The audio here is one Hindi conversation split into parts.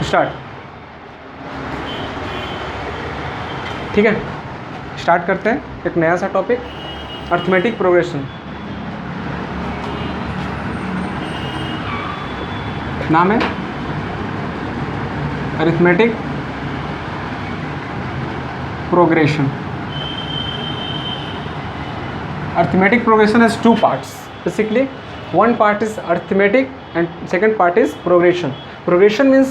स्टार्ट। ठीक है, स्टार्ट करते हैं एक नया सा टॉपिक, अर्थमेटिक प्रोग्रेशन। नाम है arithmetic progression. Arithmetic progression has two parts basically. One part is arithmetic and second part is progression. Progression means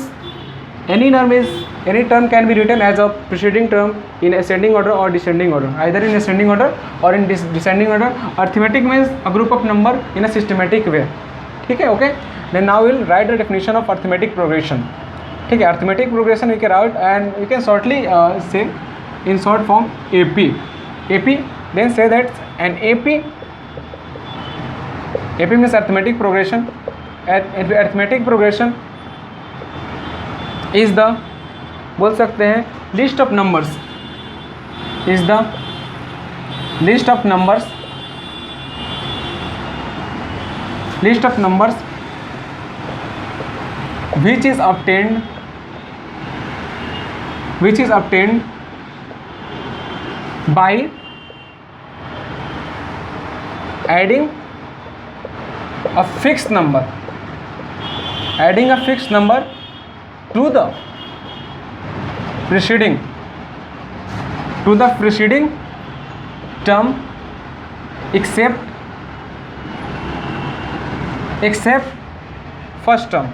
any term can be written as a preceding term in ascending order or descending order, either in ascending order or in descending order. Arithmetic means a group of number in a systematic way. ठीक है, okay. Then now we'll write the definition of arithmetic progression. ठीक है, arithmetic progression we can write and we can shortly say in short form AP. AP, then say that an AP means arithmetic progression. Arithmetic progression is the, बोल सकते हैं, list of numbers, is the list of numbers which is obtained by adding a fixed number to the preceding term except first term.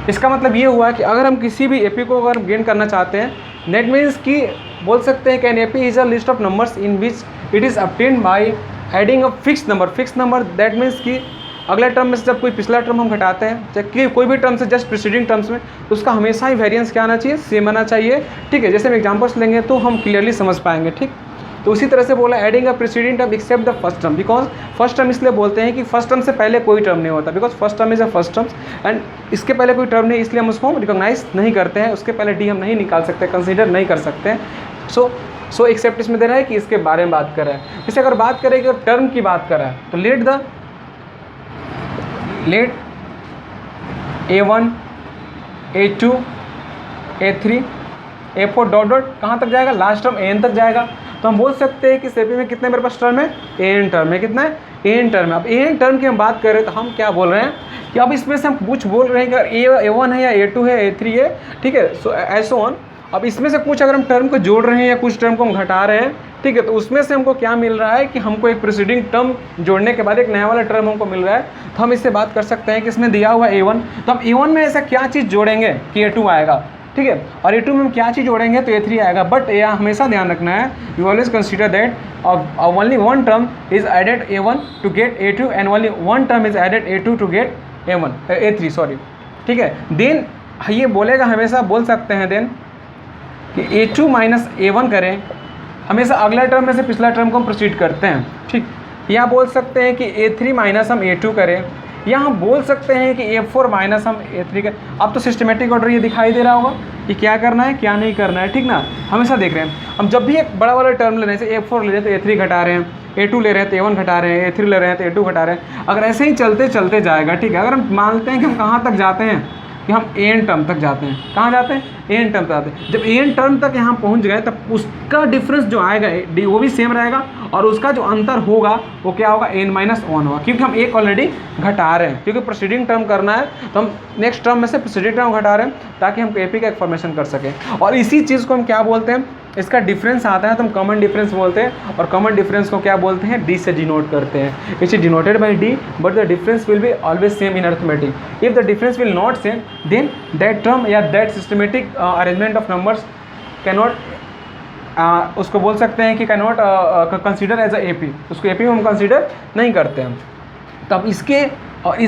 इसका मतलब ये हुआ कि अगर हम किसी भी एपी को अगर गेन करना चाहते हैं, नेट मीन्स कि बोल सकते हैं कि an AP is a list of numbers in which it is obtained by adding a fix number. That means कि अगले टर्म में से जब कोई पिछला टर्म हम घटाते हैं, चाहे कोई भी टर्म से जस्ट प्रीसीडिंग टर्म्स में, तो उसका हमेशा ही वेरिएंस क्या आना चाहिए, सेम आना चाहिए। ठीक है, जैसे हम एग्जांपल्स लेंगे तो हम क्लियरली समझ पाएंगे। ठीक, तो उसी तरह से बोला adding a preceding term except the first term, because first term इसलिए बोलते हैं कि फर्स्ट टर्म से पहले कोई टर्म नहीं होता, because first term is a first term and इसके पहले कोई टर्म नहीं, इसलिए हम उसको रिकॉग्नाइज नहीं करते हैं, उसके पहले डी हम नहीं निकाल सकते, कंसीडर नहीं कर सकते हैं। सो एक्सेप्ट इसमें दे रहा है कि इसके बारे में बात कर रहा है। जैसे अगर बात करें कि टर्म की बात कर रहा है तो late A1 A2 A3 A4 dot कहाँ तक जाएगा, लास्ट टर्म AN तक जाएगा। तो हम बोल सकते हैं कि सेपी में कितने मेरे पास टर्म है, AN टर्म है। कितना है, AN टर्म है। अब AN टर्म की हम बात करें तो हम क्या बोल रहे हैं कि अब इसमें से हम कुछ बोल रहे हैं कि A1 है या A2 है A3 है, ठीक है, सो ऐसो ऑन। अब इसमें से कुछ अगर हम टर्म को जोड़ रहे हैं या कुछ टर्म को हम घटा रहे हैं, ठीक है, तो उसमें से हमको क्या मिल रहा है कि हमको एक प्रीसीडिंग टर्म जोड़ने के बाद एक नया वाला टर्म हमको मिल रहा है। तो हम इससे बात कर सकते हैं कि इसमें दिया हुआ A1, तो हम A1 में ऐसा क्या चीज़ जोड़ेंगे कि A2 आएगा। ठीक है, और A2 में हम क्या चीज़ जोड़ेंगे तो A3 आएगा। बट यह हमेशा ध्यान रखना है, you always consider that only one term is added A1 to get A2 and only one term is added A2 to get A3 sorry. ठीक है, देन ये बोलेगा, हमेशा बोल सकते हैं देन कि A2 माइनस A1 करें, हमेशा अगला टर्म में से पिछला टर्म को हम प्रोसीड करते हैं। ठीक, या बोल सकते हैं कि A3 माइनस हम A2 करें, या हम बोल सकते हैं कि A4 माइनस हम A3 करें। अब तो सिस्टमेटिक ऑर्डर ये दिखाई दे रहा होगा कि क्या करना है क्या नहीं करना है। ठीक ना, हमेशा देख रहे हैं हम जब भी एक बड़ा वाला टर्म ले रहे हैं, जैसे A4 ले रहे हैं तो A3 घटा रहे हैं, A2 ले रहे हैं तो A1 घटा रहे हैं, A3 ले रहे हैं तो A2 घटा रहे हैं। अगर ऐसे ही चलते जाएगा, ठीक है, अगर हम मानते हैं कि हम कहाँ तक जाते हैं कि हम AN टर्म तक जाते हैं, कहाँ जाते हैं, AN टर्म तक जाते हैं। जब AN टर्म तक यहाँ पहुँच गए तब उसका डिफरेंस जो आएगा डी वो भी सेम रहेगा, और उसका जो अंतर होगा वो क्या होगा, N-1 होगा, क्योंकि हम एक ऑलरेडी घटा रहे हैं। क्योंकि प्रोसीडिंग टर्म करना है तो हम नेक्स्ट टर्म में से प्रोसीडिंग टर्म घटा रहे हैं ताकि हम AP का एक फॉर्मेशन कर सकें। और इसी चीज़ को हम क्या बोलते हैं, इसका डिफरेंस आता है तो हम कॉमन डिफरेंस बोलते हैं, और कॉमन डिफरेंस को क्या बोलते हैं, D से डिनोट करते हैं। It is denoted by D, but the difference will be always same in arithmetic. If the difference will not same, then that term या that systematic arrangement of numbers can not, उसको बोल सकते हैं कि can not consider as a AP, उसको AP में हम कंसिडर नहीं करते हैं। तो अब इसके और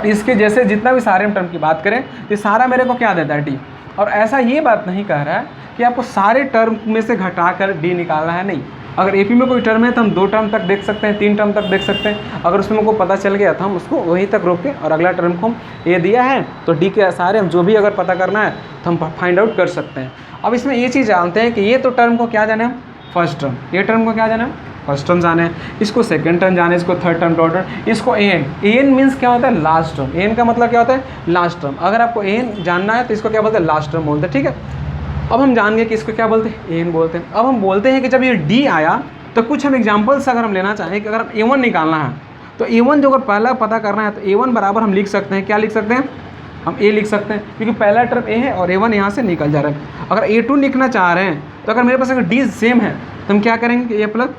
इसके जैसे जितना भी सारे टर्म की बात करें, ये सारा मेरे को क्या देता है, D। और ऐसा ये बात नहीं कह रहा है कि आपको सारे टर्म में से घटाकर D निकालना है, नहीं। अगर AP में कोई टर्म है तो हम 2 टर्म तक देख सकते हैं, 3 टर्म तक देख सकते हैं। अगर उसमें हमको पता चल गया तो हम उसको वहीं तक रोकें, और अगला टर्म को हम ये दिया है तो D के सारे हम जो भी अगर पता करना है तो हम फाइंड आउट कर सकते हैं। अब इसमें ये चीज़ जानते हैं कि ये तो टर्म को क्या जाना है, फर्स्ट टर्म, ये टर्म को क्या जाना है, फर्स्ट टर्म जाने हैं, इसको सेकंड टर्म जाने, इसको थर्ड टर्म डॉट, इसको एन। एन मीन्स क्या होता है? Last term. एन का मतलब क्या होता है? Last term. अगर आपको एन जानना है तो इसको क्या बोलते हैं? लास्ट टर्म बोलते हैं, ठीक है। अब हम जान गए कि इसको क्या बोलते हैं? एन बोलते हैं। अब हम बोलते हैं कि जब ये डी आया तो कुछ हम एग्जाम्पल्स अगर हम लेना चाहें कि अगर A1 निकालना है तो A1 जो अगर पहला पता करना है तो A1 बराबर हम लिख सकते हैं, क्या लिख सकते हैं? हम A लिख सकते हैं, क्योंकि पहला टर्म A है और A1 यहाँ से निकल जा रहा है। अगर A2 लिखना चाह रहे हैं तो अगर मेरे पास अगर D सेम है तो हम क्या करेंगे? A प्लस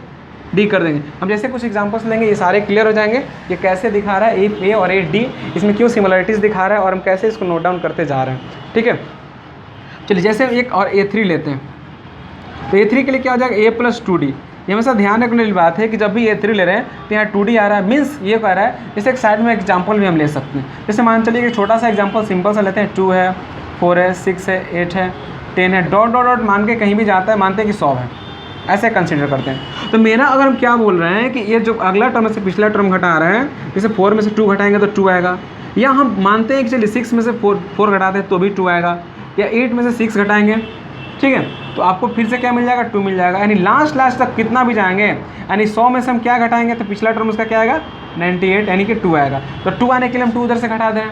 D कर देंगे। हम जैसे कुछ एग्जांपल्स लेंगे, ये सारे क्लियर हो जाएंगे ये कैसे दिखा रहा है A और D, इसमें क्यों सिमिलरिटीज़ दिखा रहा है और हम कैसे इसको नोट डाउन करते जा रहे हैं, ठीक है। चलिए जैसे एक और A3 लेते हैं तो A3 के लिए क्या हो जाएगा? A plus 2D। ये हमेशा ध्यान रखने वाली बात है कि जब भी A3 ले रहे हैं तो यहाँ 2D आ रहा है, मीन्स ये कह रहा है। जैसे एक साइड में एग्जाम्पल भी हम ले सकते हैं, जैसे मान चलिए कि छोटा सा एग्जाम्पल सिंपल सा लेते हैं। 2 है, 4 है, 6 है, 8 है, 10 है, डॉट डॉट डॉट मान के कहीं भी जाता है, मानते हैं कि 100 है, ऐसे कंसिडर करते हैं। तो मेरा अगर हम क्या बोल रहे हैं कि ये जो अगला टर्म से पिछला टर्म घटा रहे हैं, जैसे 4 में से 2 घटाएंगे तो 2 आएगा, या हम मानते हैं कि चलिए 6 में से 4 घटाते हैं तो भी 2 आएगा, या 8 में से 6 घटाएंगे, ठीक है, तो आपको फिर से क्या मिल जाएगा? 2 मिल जाएगा। यानी लास्ट तक कितना भी जाएंगे, यानी 100 में से हम क्या घटाएंगे तो पिछला टर्म उसका क्या आएगा? 98, यानी कि 2 आएगा। तो 2 आने के लिए हम 2 उधर से घटा दें।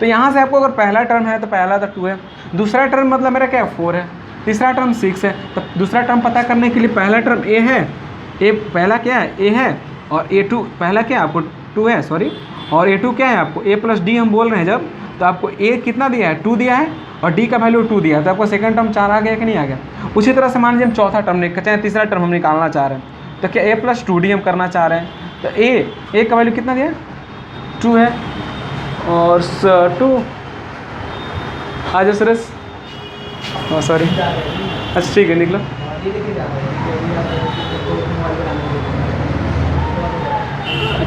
तो यहाँ से आपको अगर पहला टर्म है तो पहला तो 2 है, दूसरा टर्म मतलब मेरा क्या है? 4 है, तीसरा टर्म 6 है। तो दूसरा टर्म पता करने के लिए पहला टर्म A है, A पहला क्या है? A है, और A2 पहला क्या है? आपको 2 है, सॉरी, और A2 क्या है आपको? A प्लस D हम बोल रहे हैं जब, तो आपको A कितना दिया है? 2 दिया है, और D का वैल्यू 2 दिया है, तो आपको सेकंड टर्म 4 आ गया कि नहीं आ गया? उसी तरह से मान लीजिए हम चौथा टर्म चाहे तीसरा टर्म हम निकालना चाह रहे हैं, तो क्या A प्लस 2D हम करना चाह रहे हैं, तो A का वैल्यू कितना दिया है? 2 है, और 2 आ जाए सुरेश, सॉरी, अच्छा ठीक है निकलो।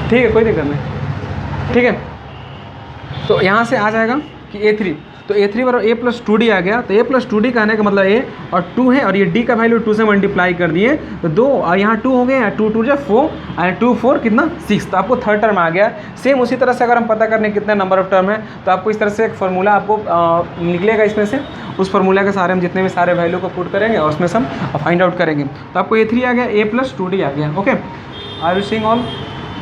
ठीक है, कोई दिक्कत नहीं, ठीक है। तो यहाँ से आ जाएगा कि A3, तो A3 बराबर A प्लस 2D आ गया। तो A प्लस 2D कहने का मतलब A और 2 है, और ये D का वैल्यू 2 से मल्टीप्लाई कर दिए तो 2, और यहाँ 2 हो गए, यहाँ 2 2 4 और 2 4 कितना? 6, तो आपको थर्ड टर्म आ गया। सेम उसी तरह से अगर हम पता करने कितने नंबर ऑफ टर्म है तो आपको इस तरह से एक फार्मूला आपको निकलेगा इसमें से, उस फार्मूला के सारे हम जितने भी सारे वैल्यू को पुट करेंगे और उसमें से हम फाइंड आउट करेंगे। तो आपको A3 आ गया, A प्लस 2D आ गया, okay, are you seeing all?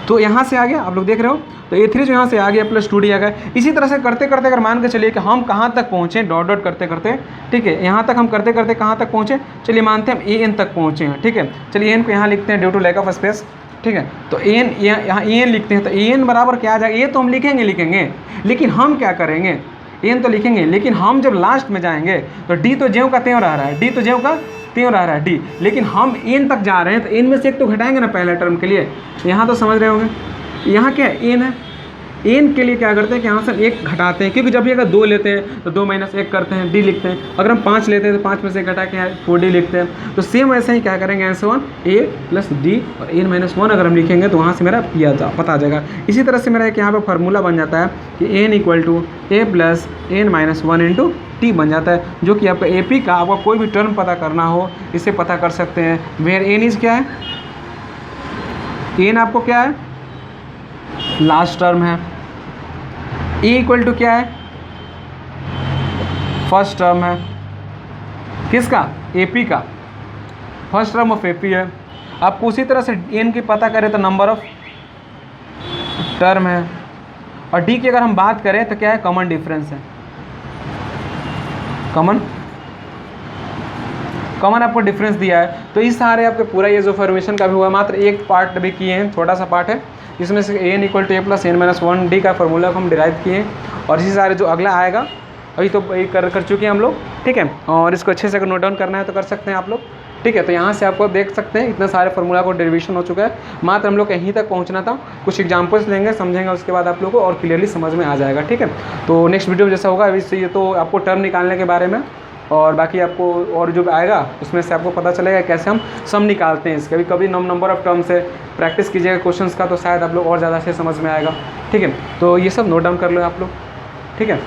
तो यहाँ से आ गया, आप लोग देख रहे हो, तो A3 जो यहाँ से आ गया प्लस 2D आ गया। इसी तरह से करते करते अगर मान के चलिए कि हम कहाँ तक पहुँचे, डॉट डॉट करते करते, ठीक है, यहाँ तक हम करते करते कहाँ तक पहुँचे, चलिए मानते हैं हम AN तक पहुँचे हैं, ठीक है। चलिए AN को यहाँ लिखते हैं due to lack of space, ठीक है। तो AN यहाँ AN लिखते हैं, तो AN बराबर क्या आ जाएगा? ये तो हम लिखेंगे, लेकिन हम क्या करेंगे? AN तो लिखेंगे, लेकिन हम जब लास्ट में जाएंगे तो D तो ज्यों का त्यों रह रहा है, D तो ज्यों का त्यों रह रहा है D, लेकिन हम N तक जा रहे हैं तो N में से एक तो घटाएंगे ना पहले टर्म के लिए। यहाँ तो समझ रहे होंगे, यहाँ क्या है? N है, N के लिए क्या करते हैं कि यहाँ से 1 घटाते हैं, क्योंकि जब भी अगर 2 लेते हैं तो 2 माइनस 1 करते हैं, D लिखते हैं। अगर हम 5 लेते हैं तो 5 में से घटा के 4D लिखते हैं। तो सेम ऐसे ही क्या करेंगे, आंसर 1 A प्लस D और N माइनस 1 अगर हम लिखेंगे तो वहाँ से मेरा पता आ जाएगा। इसी तरह से मेरा एक यहाँ पर फार्मूला बन जाता है कि N equal to A plus N minus 1 into T बन जाता है, जो कि आपका AP का आपका कोई भी टर्म पता करना हो इससे पता कर सकते हैं। वेयर N इज क्या है? N आपको क्या है? लास्ट टर्म है। E इक्वल टू क्या है? फर्स्ट टर्म है, किसका? AP का, फर्स्ट टर्म ऑफ AP है। आपको उसी तरह से N की पता करें तो नंबर ऑफ टर्म है, और D की अगर हम बात करें तो क्या है? कॉमन डिफरेंस है, कॉमन आपको डिफरेंस दिया है। तो इस सारे आपके पूरा ये जो फॉर्मेशन का भी हुआ, मात्र एक पार्ट भी किए हैं, छोटा सा पार्ट है, इसमें से N equal to A plus N minus 1D का फार्मूला को हम डिराइव किए हैं, और इसी सारे जो अगला आएगा अभी तो कर चुके हैं हम लोग, ठीक है। और इसको अच्छे से अगर नोट डाउन करना है तो कर सकते हैं आप लोग, ठीक है। तो यहाँ से आपको देख सकते हैं इतने सारे फार्मूला को डेरिवेशन हो चुका है, मात्र हम लोग यहीं तक पहुँचना था। कुछ एग्जाम्पल्स लेंगे, समझेंगे, उसके बाद आप लोग को और क्लियरली समझ में आ जाएगा, ठीक है। तो नेक्स्ट वीडियो जैसा होगा अभी ये तो आपको टर्म निकालने के बारे में, और बाकी आपको और जो आएगा उसमें से आपको पता चलेगा कैसे हम सम निकालते हैं इसके। कभी नंबर ऑफ टर्म से प्रैक्टिस कीजिएगा क्वेश्चंस का, तो शायद आप लोग और ज़्यादा से समझ में आएगा, ठीक है। तो ये सब नोट डाउन कर लो आप लोग, ठीक है।